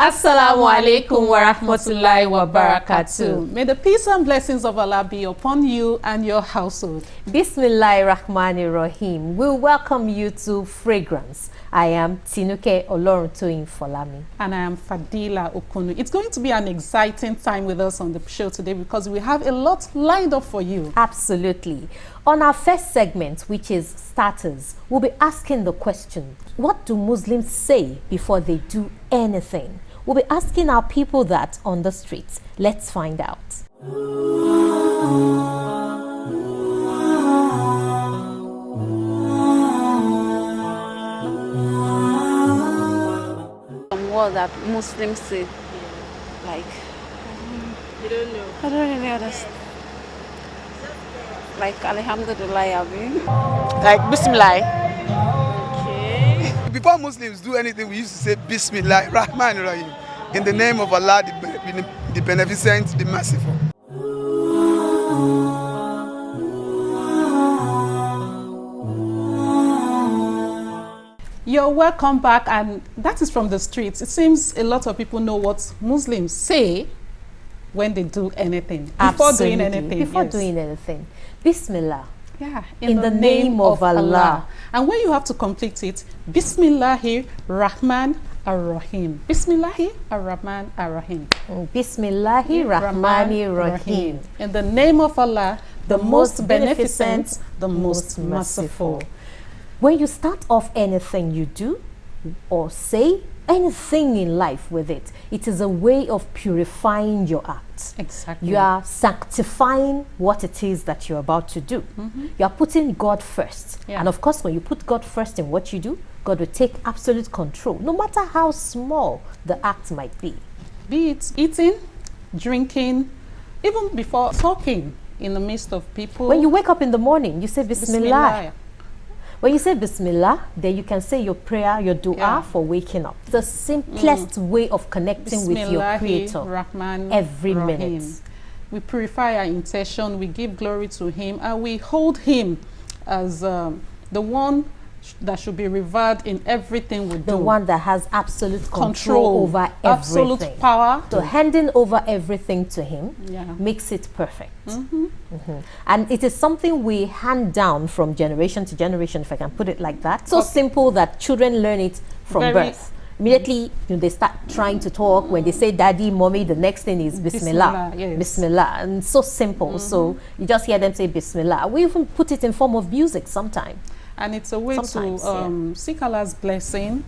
Assalamu alaikum wa rahmatullahi wa barakatuh. May the peace and blessings of Allah be upon you and your household. Bismillahirrahmanirrahim. We welcome you to Fragrance. I am Tinuke Oloruntoyin Folami. And I am Fadila Okunu. It's going to be an exciting time with us on the show today because we have a lot lined up for you. Absolutely. On our first segment, which is starters, we'll be asking the question, what do Muslims say before they do anything? We'll be asking our people that on the streets. Let's find out. Some word that Muslims say, like, You don't know. I don't really understand. Like, Alhamdulillah, Abi. Like Bismillah. Okay. Before Muslims do anything, we used to say Bismillah Rahman Rahim. In the name of Allah, the beneficent, the merciful. You're welcome back, and that is from the streets. It seems a lot of people know what Muslims say when they do anything. Before Absolutely. doing anything. Before yes. doing anything. Bismillah. Yeah, In the name of Allah. And when you have to complete it, Bismillahi Rahman Ar-Rahim. Bismillahi Ar-Rahman Ar-Rahim. Bismillahi Rahmani Rahim. In the name of Allah, the most beneficent, beneficent, the most merciful. When you start off anything you do or say, anything in life with it, it is a way of purifying your act. Exactly. You are sanctifying what it is that you're about to do. You are putting God first. Yeah. And of course, when you put God first in what you do, God will take absolute control, no matter how small the act might be. Be it eating, drinking, even before talking in the midst of people. When you wake up in the morning, you say Bismillah. Bismillah. When you say Bismillah, then you can say your prayer, your dua Yeah. for waking up. The simplest way of connecting with your Bismillahi Creator Rahman every Rahim. minute. We purify our intention, we give glory to Him, and we hold Him as the one that should be revered in everything we do. The one that has absolute control over everything. absolute power. So handing over everything to Him Yeah. makes it perfect. And it is something we hand down from generation to generation, if I can put it like that. So simple that children learn it from Very- birth. Immediately, they start trying to talk. When they say daddy, mommy, the next thing is Bismillah. Bismillah, yes. Bismillah. And so simple. So you just hear them say Bismillah. We even put it in form of music sometimes. And it's a way Sometimes, to seek Allah's blessing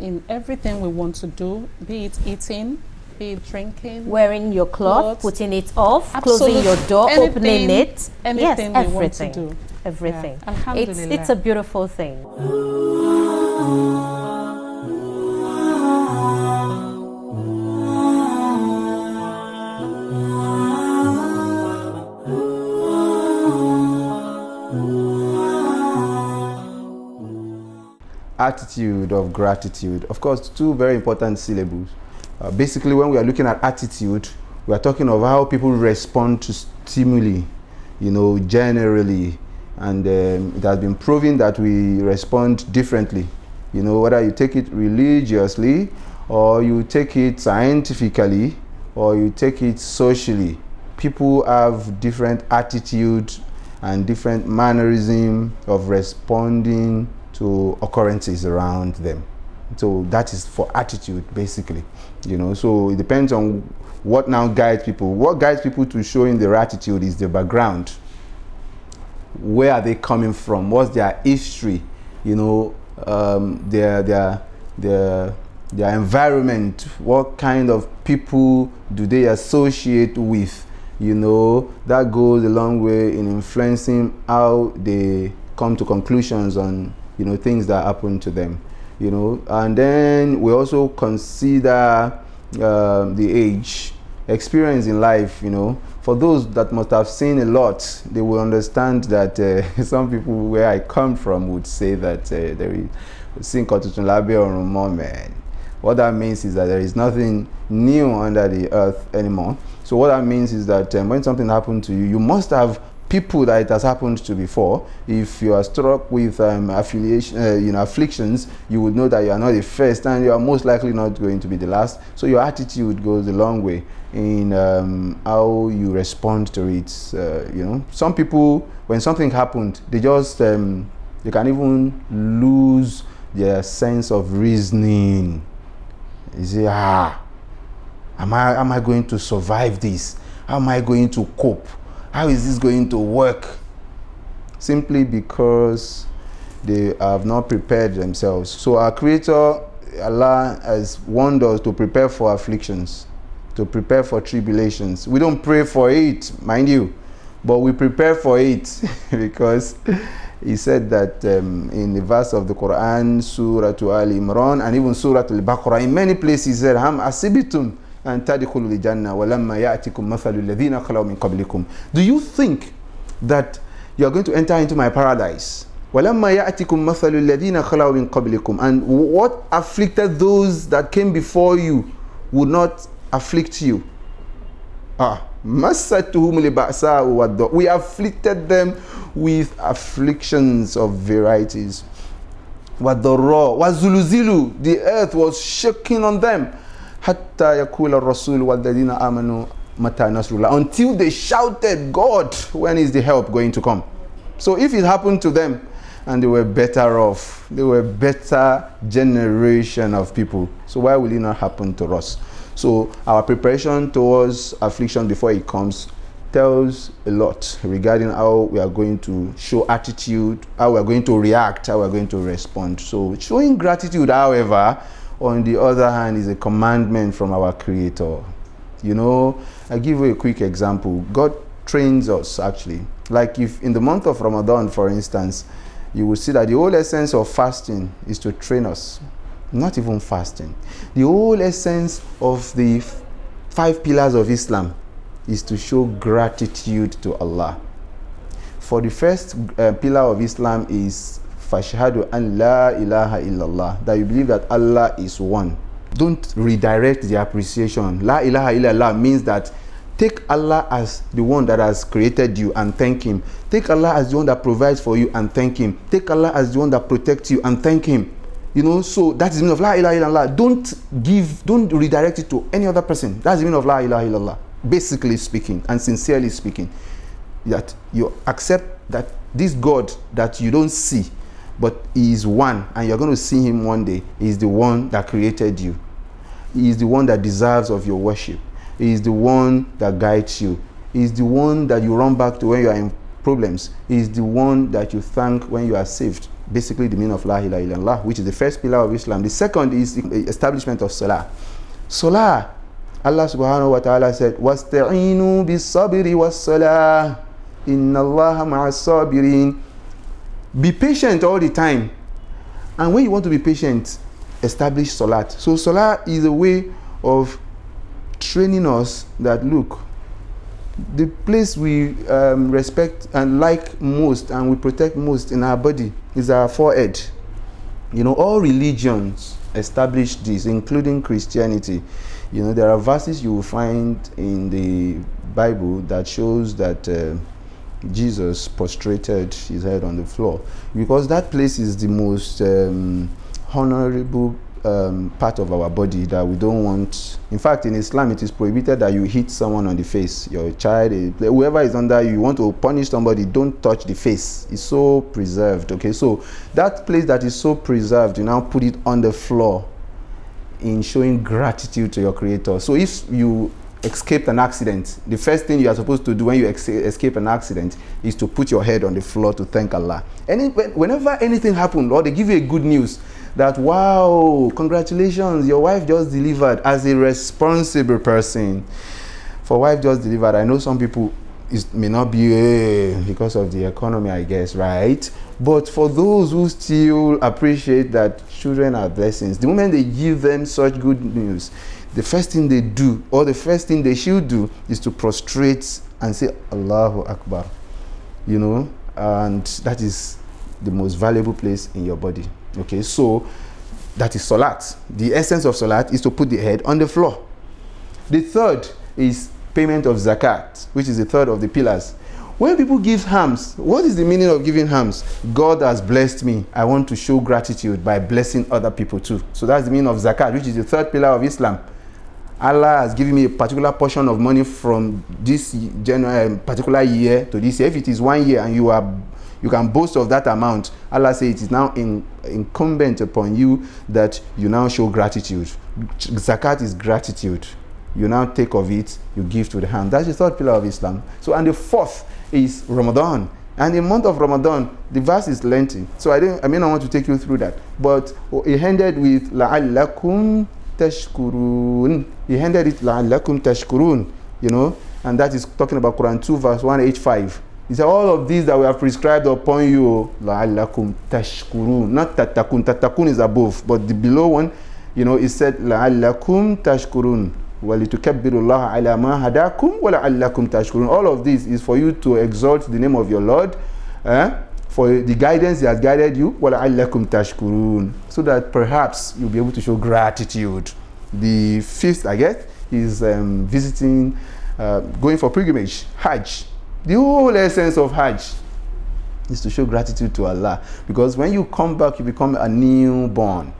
in everything we want to do, be it eating, be it drinking. Wearing your cloth, Clothes. putting it off, Absolute- closing your door, anything- opening it. anything yes, we want to everything. do. Everything. Yeah. Alhamdulillah. It's a beautiful thing. Attitude of gratitude. Of course, two very important syllables. Basically, when we are looking at attitude, we are talking of how people respond to stimuli, generally. And it has been proven that we respond differently. Whether you take it religiously, or you take it scientifically, or you take it socially. People have different attitudes and different mannerism of responding to occurrences around them. So that is for attitude, basically. So it depends on what now guides people. What guides people to showing their attitude is the background. Where are they coming from? What's their history? Their environment. What kind of people do they associate with? That goes a long way in influencing how they come to conclusions on things that happen to them, and then we also consider the age, experience in life. For those that must have seen a lot, they will understand that some people where I come from would say that there is what that means is that there is nothing new under the earth anymore. So what that means is that when something happened to you, you must have people that it has happened to before. If you are struck with afflictions, you would know that you are not the first, and you are most likely not going to be the last. So your attitude goes a long way in how you respond to it. Some people, when something happened, they just they can even lose their sense of reasoning. You say, am I going to survive this? How am I going to cope? How is this going to work? Simply because they have not prepared themselves. So our Creator, Allah, has warned us to prepare for afflictions, to prepare for tribulations. We don't pray for it, mind you, but we prepare for it because He said that in the verse of the Quran, Surah Al Imran, and even Surah Al Baqarah, in many places He said, Ham asibitum an tadkhulul jannah walamma ya'tikum mathalul ladhina khalaw min qablikum. Do you think that you are going to enter into my paradise? Walamma ya'tikum mathalul ladhina khalaw min qablikum. And what afflicted those that came before you would not afflict you? Massatuhum liba'sa wad. We afflicted them with afflictions of varieties. Wadorra wazuluzilu. The earth was shaking on them. Hatta yakula rasul walladina amanu mata nasrullah. Until they shouted, God, when is the help going to come? So if it happened to them and they were better off, they were better generation of people, so why will it not happen to us? So our preparation towards affliction before it comes tells a lot regarding how we are going to show attitude, how we are going to react, how we are going to respond. So showing gratitude, however, on the other hand, is a commandment from our Creator. I give you a quick example. God trains us, actually. Like if in the month of Ramadan, for instance, you will see that the whole essence of fasting is to train us. Not even fasting. The whole essence of the 5 pillars of Islam is to show gratitude to Allah. For the first pillar of Islam is Fashhadu an la ilaha illallah, that you believe that Allah is one. Don't redirect the appreciation. La ilaha illallah means that take Allah as the one that has created you and thank Him. Take Allah as the one that provides for you and thank Him. Take Allah as the one that protects you and thank Him. So that is the meaning of La ilaha illallah. Don't redirect it to any other person. That's the meaning of La ilaha illallah. Basically speaking and sincerely speaking, that you accept that this God that you don't see, but He is one, and you're going to see Him one day. He is the one that created you. He is the one that deserves of your worship. He is the one that guides you. He is the one that you run back to when you are in problems. He is the one that you thank when you are saved. Basically the meaning of La ilaha illallah, which is the first pillar of Islam. The second is the establishment of Salah. Salah, Allah subhanahu wa ta'ala said, وَاسْتَعِينُوا بِالصَّبْرِ وَالصَّلَاةِ إِنَّ اللَّهَ مَعَ الصَّابِرِينَ. Be patient all the time. And when you want to be patient, establish Salat. So Salah is a way of training us that, look, the place we respect and like most and we protect most in our body is our forehead. All religions establish this, including Christianity. There are verses you will find in the Bible that shows that Jesus prostrated his head on the floor, because that place is the most honorable part of our body that we don't want. In fact, in Islam, it is prohibited that you hit someone on the face. Your child, whoever is under you, want to punish somebody, don't touch the face. It's so preserved. Okay, so that place that is so preserved, you now put it on the floor in showing gratitude to your Creator. So if you escaped an accident, the first thing you are supposed to do when you escape an accident is to put your head on the floor to thank Allah. And whenever anything happened, or they give you a good news that, wow, congratulations, your wife just delivered, as a responsible person, for wife just delivered, I know some people it may not be because of the economy, I guess, right? But for those who still appreciate that children are blessings, the moment they give them such good news, the first thing they do, or the first thing they should do, is to prostrate and say Allahu Akbar. And that is the most valuable place in your body. Okay, so that is Salat. The essence of Salat is to put the head on the floor. The third is payment of zakat, which is the third of the pillars. when people give alms, what is the meaning of giving alms? God has blessed me. I want to show gratitude by blessing other people too. So that's the meaning of zakat, which is the third pillar of Islam. Allah has given me a particular portion of money from this particular year to this year. If it is 1 year and you can boast of that amount, Allah says it is now incumbent upon you that you now show gratitude. Zakat is gratitude. You now take of it, you give to the hand. That's the third pillar of Islam. So, and the fourth is Ramadan. And the month of Ramadan, the verse is lengthy. So I may not want to take you through that. But it ended with لَعَلَّكُمْ tashkurun. He ended it la'allakum tashkurun, you know, and that is talking about Quran 2 verse 185. He said, all of these that we have prescribed upon you, la'allakum tashkurun, not tatakun. Tatakun is above, but the below one, you know, it said la'allakum tashkurun walitukabbirullaha ala ma hadakum wa la'allakum tashkurun. All of this is for you to exalt the name of your Lord, for the guidance he has guided you, وَلَعَلَّكُمْ تَشْكُرُونَ, so that perhaps you'll be able to show gratitude. The fifth, I guess, is visiting, going for pilgrimage, Hajj. The whole essence of Hajj is to show gratitude to Allah, because when you come back, you become a newborn.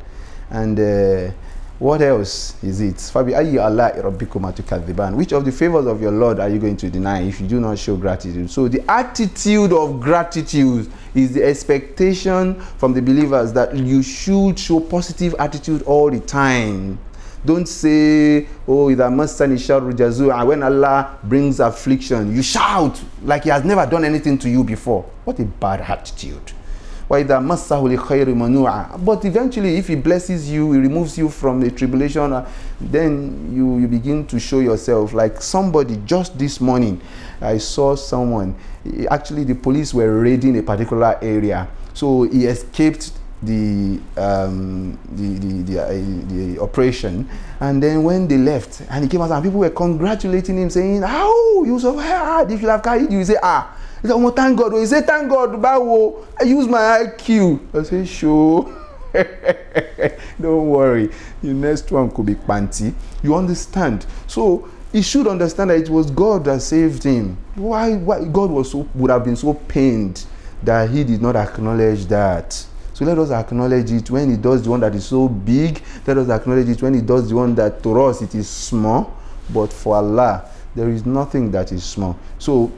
And what else is it? فَبِأَيِّ آلَاءِ رَبِّكُمَا تُكَذِّبَانِ? Which of the favors of your Lord are you going to deny if you do not show gratitude? So the attitude of gratitude is the expectation from the believers that you should show positive attitude all the time. Don't say, oh, إِذَا مَسَّنِ الشَّرُّ جَزُوعًا. When Allah brings affliction, you shout like He has never done anything to you before. What a bad attitude. But eventually, if He blesses you, He removes you from the tribulation, then you begin to show yourself. Like somebody just this morning, I saw someone. Actually, the police were raiding a particular area, so he escaped the operation. And then when they left, and he came out, and people were congratulating him, saying, "How you so hard? If you have carried you," he said, "Ah." He said, "Oh, thank God." He said, "Thank God, Bawo. I use my IQ." I said, "Sure." Don't worry. The next one could be Panti. You understand? So he should understand that it was God that saved him. Why God would have been so pained that he did not acknowledge that. So let us acknowledge it when He does the one that is so big. Let us acknowledge it when He does the one that to us it is small. But for Allah, there is nothing that is small. So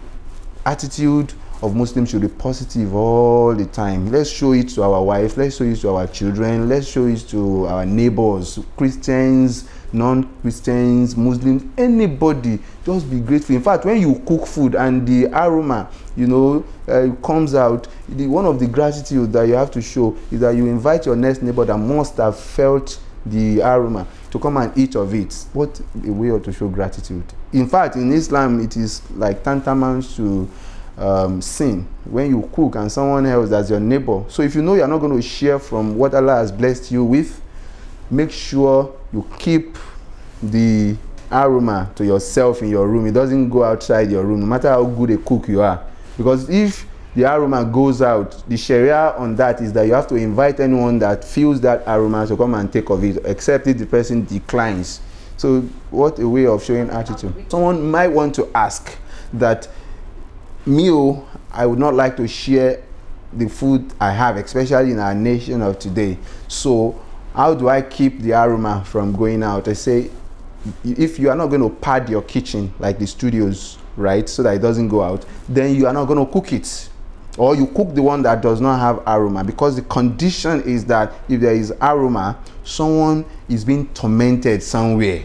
attitude of Muslims should be positive all the time. Let's show it to our wife, let's show it to our children, let's show it to our neighbors, Christians, non-Christians, Muslims, anybody. Just be grateful. In fact, when you cook food and the aroma, you know, comes out, one of the gratitude that you have to show is that you invite your next neighbor that must have felt the aroma to come and eat of it. What a way to show gratitude. In fact, in Islam, it is like tantamount to sin when you cook and someone else that's your neighbor. So if you know you're not going to share from what Allah has blessed you with, make sure you keep the aroma to yourself in your room. It doesn't go outside your room, no matter how good a cook you are. Because if the aroma goes out, the Sharia on that is that you have to invite anyone that feels that aroma to come and take of it, except if the person declines. So what a way of showing attitude. Someone might want to ask that, I would not like to share the food I have, especially in our nation of today. So how do I keep the aroma from going out? I say, if you are not going to pad your kitchen like the studios, right, so that it doesn't go out, then you are not going to cook it. Or you cook the one that does not have aroma, because the condition is that if there is aroma, someone is being tormented somewhere,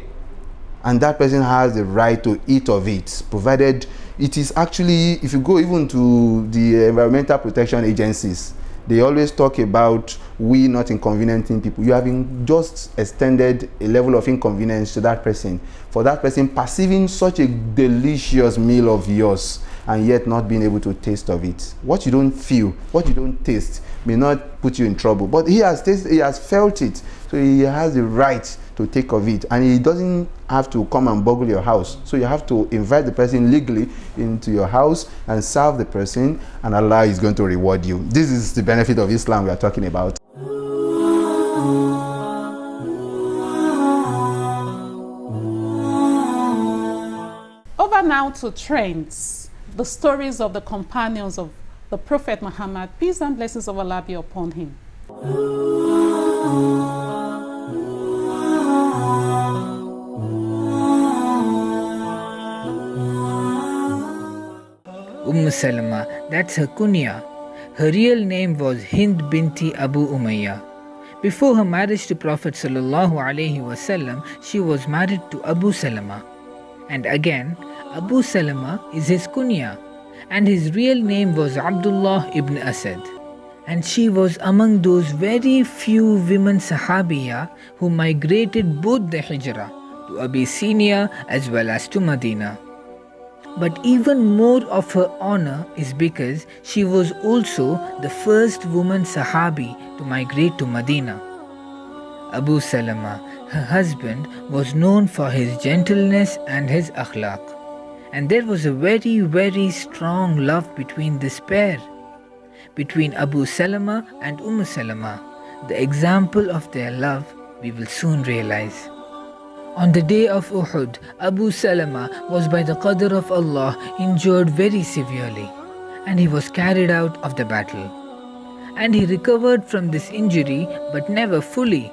and that person has the right to eat of it, provided it is actually, if you go even to the environmental protection agencies, they always talk about we not inconveniencing people. You have just extended a level of inconvenience to that person, for that person perceiving such a delicious meal of yours and yet not being able to taste of it. What you don't feel, what you don't taste may not put you in trouble, but he has tasted, he has felt it, so he has the right to take of it, and he doesn't have to come and burgle your house. So you have to invite the person legally into your house and serve the person, and Allah is going to reward you. This is the benefit of Islam we are talking about. Over now to trends. the stories of the companions of the Prophet Muhammad, peace and blessings of Allah be upon him. Salama, that's her kunya. Her real name was Hind binti Abu Umayyah. Before her marriage to Prophet sallallahu alaihi wasallam, she was married to Abu Salama. And again, Abu Salama is his kunya, and his real name was Abdullah ibn Asad. And she was among those very few women Sahabiya who migrated both the Hijrah to Abyssinia as well as to Medina. But even more of her honor is because she was also the first woman Sahabi to migrate to Medina. Abu Salama, her husband, was known for his gentleness and his akhlaq. And there was a very, very strong love between this pair. Between Abu Salama and Salama, the example of their love we will soon realize. On the day of Uhud, Abu Salama was by the qadr of Allah injured very severely, and he was carried out of the battle. And he recovered from this injury but never fully.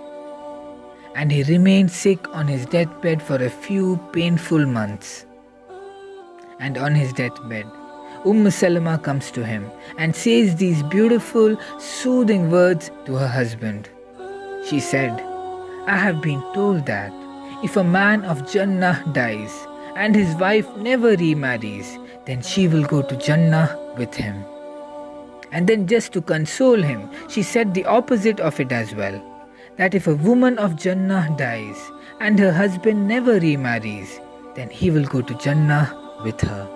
And he remained sick on his deathbed for a few painful months. And on his deathbed, Salama comes to him and says these beautiful, soothing words to her husband. She said, "I have been told that if a man of Jannah dies and his wife never remarries, then she will go to Jannah with him." And then just to console him, she said the opposite of it as well, that if a woman of Jannah dies and her husband never remarries, then he will go to Jannah with her.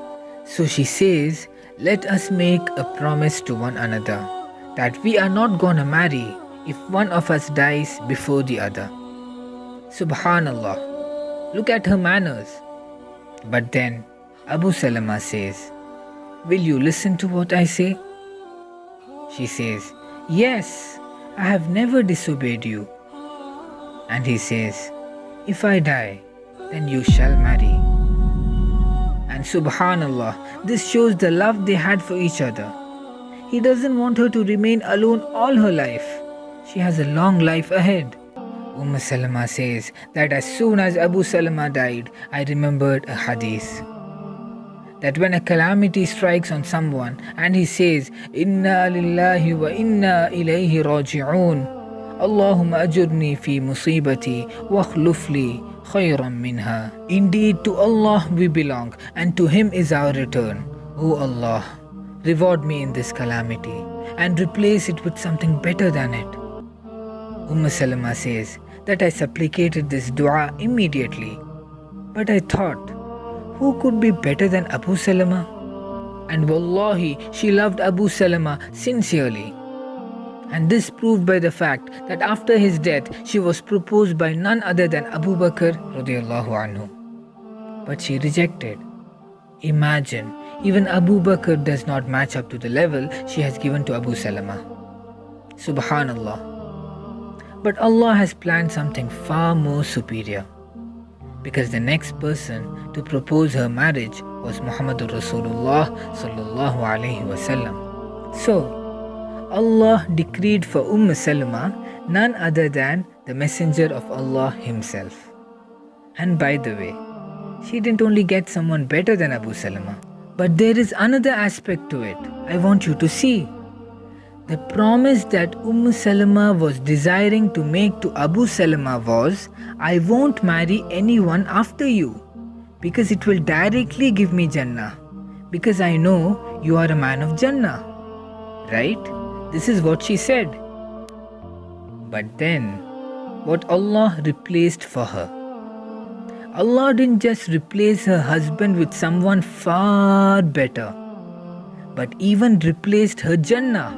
So she says, let us make a promise to one another that we are not gonna marry if one of us dies before the other. Subhanallah, look at her manners. But then Abu Salama says, "Will you listen to what I say?" She says, "Yes, I have never disobeyed you." And he says, "If I die, then you shall marry." And Subhanallah, this shows the love they had for each other. He doesn't want her to remain alone all her life. She has a long life ahead. Salama says that as soon as Abu Salama died, I remembered a hadith. That when a calamity strikes on someone and he says, "Inna lillahi wa inna ilayhi raji'un, Allahumma ajurni fi musibati wa akhlufli khayran minha." Indeed, to Allah we belong and to Him is our return. O Allah, reward me in this calamity and replace it with something better than it. Salama says that I supplicated this dua immediately. But I thought, who could be better than Abu Salama? And wallahi, she loved Abu Salama sincerely. And this proved by the fact that after his death, she was proposed by none other than Abu Bakr radiallahu anhu. But she rejected. Imagine, even Abu Bakr does not match up to the level she has given to Abu Salama. Subhanallah. But Allah has planned something far more superior. Because the next person to propose her marriage was Muhammadur Rasulullah sallallahu alaihi wasallam. So, Allah decreed for Salama none other than the Messenger of Allah himself. And by the way, she didn't only get someone better than Abu Salama, but there is another aspect to it I want you to see. The promise that Salama was desiring to make to Abu Salama was, "I won't marry anyone after you, because it will directly give me Jannah, because I know you are a man of Jannah." Right? This is what she said. But then, what Allah replaced for her? Allah didn't just replace her husband with someone far better, but even replaced her Jannah.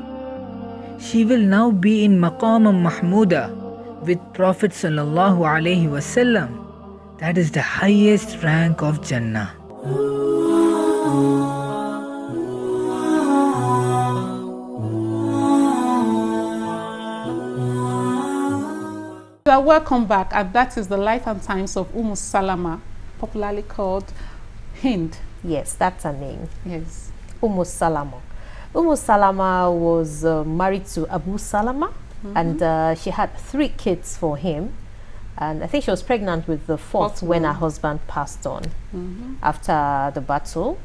She will now be in Maqam Mahmuda with Prophet sallallahu alaihi wasallam. That is the highest rank of Jannah. Welcome back, and that is the life and times of Salama, popularly called Hind. Yes, that's her name. Yes. Salama. Salama was married to Abu Salama, and she had 3 kids for him. And I think she was pregnant with the fourth when her husband passed on after the battle.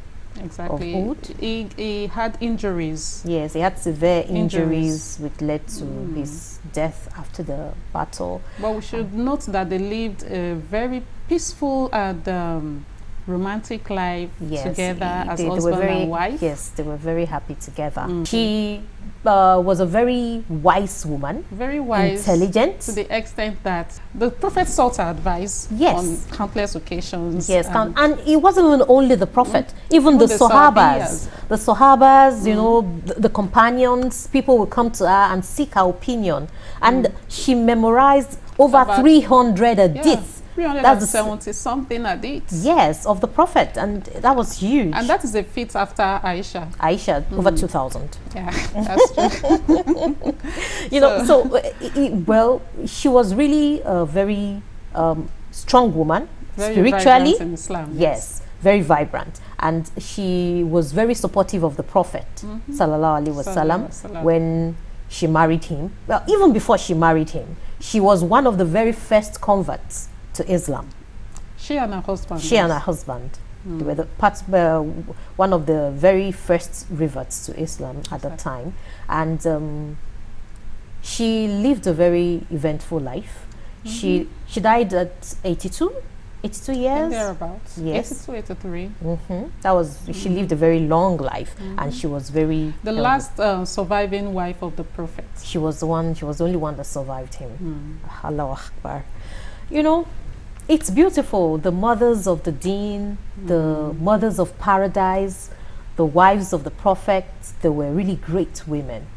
Exactly. Of Uhud. He had injuries. Yes, he had severe injuries which led to his death after the battle. But we should note that they lived a very peaceful and romantic life together as husband and wife. Yes, they were very happy together. She was a very wise woman. Very wise. Intelligent. To the extent that the Prophet sought her advice on countless occasions. Yes, and it wasn't even only the Prophet, even the Sahabas. The Sahabas, you know, the companions, people would come to her and seek her opinion. And she memorized over 300 hadiths. 370 something hadiths. Yes, of the Prophet, and that was huge. And that is a feat after Aisha. Over 2,000. Yeah, that's true. You know, so well, she was really a very strong woman, very spiritually. Vibrant in Islam. Yes, very vibrant, and she was very supportive of the Prophet, sallallahu alaihi wasallam, when she married him. Well, even before she married him, she was one of the very first converts to Islam. She and her husband. They were one of the very first reverts to Islam at the time, and she lived a very eventful life. She died at 82 years. Thereabouts. Yes. 82, 83. That was she lived a very long life, and she was very the last surviving wife of the Prophet. She was the only one that survived him. Allahu Akbar. You know, it's beautiful. The mothers of the Deen, the mothers of paradise, the wives of the Prophet, they were really great women.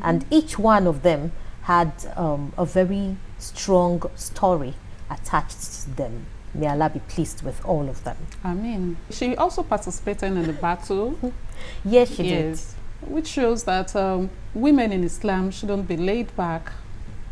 And each one of them had a very strong story attached to them. May Allah be pleased with all of them. Amen. She also participated in the battle. Yes, she did. Which shows that women in Islam shouldn't be laid back.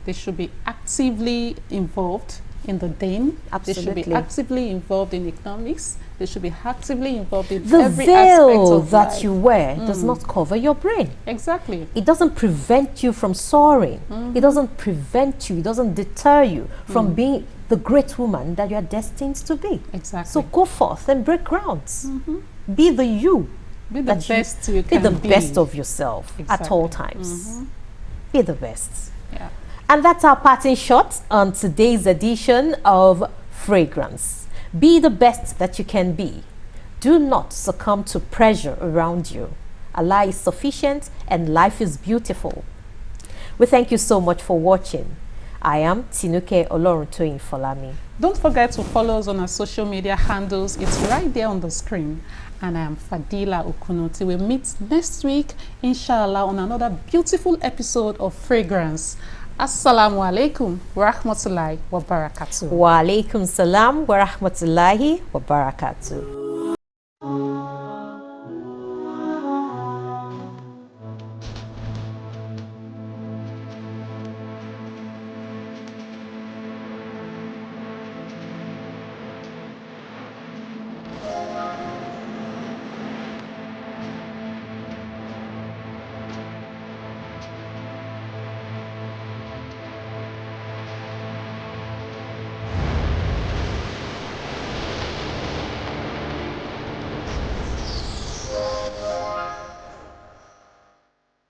They should be actively involved in the deen. Absolutely. They should be actively involved in economics. They should be actively involved in the every veil aspect of that life. you wear does not cover your brain. Exactly. It doesn't prevent you from soaring. It doesn't prevent you. It doesn't deter you from being the great woman that you are destined to be. Exactly. So go forth and break grounds. Be the you. Be the best you be can the be. best of yourself at Exactly. all times. Be the best. Yeah. And that's our parting shot on today's edition of Fragrance. Be the best that you can be. Do not succumb to pressure around you. Allah is sufficient and life is beautiful. We thank you so much for watching. I am Tinuke Oloruntoyin Folami. Don't forget to follow us on our social media handles. It's right there on the screen. And I am Fadila Okunuti. We'll meet next week, inshallah, on another beautiful episode of Fragrance. Assalamu alaikum wa rahmatullahi wa barakatuh. Wa alaikum salam wa rahmatullahi wa barakatuh.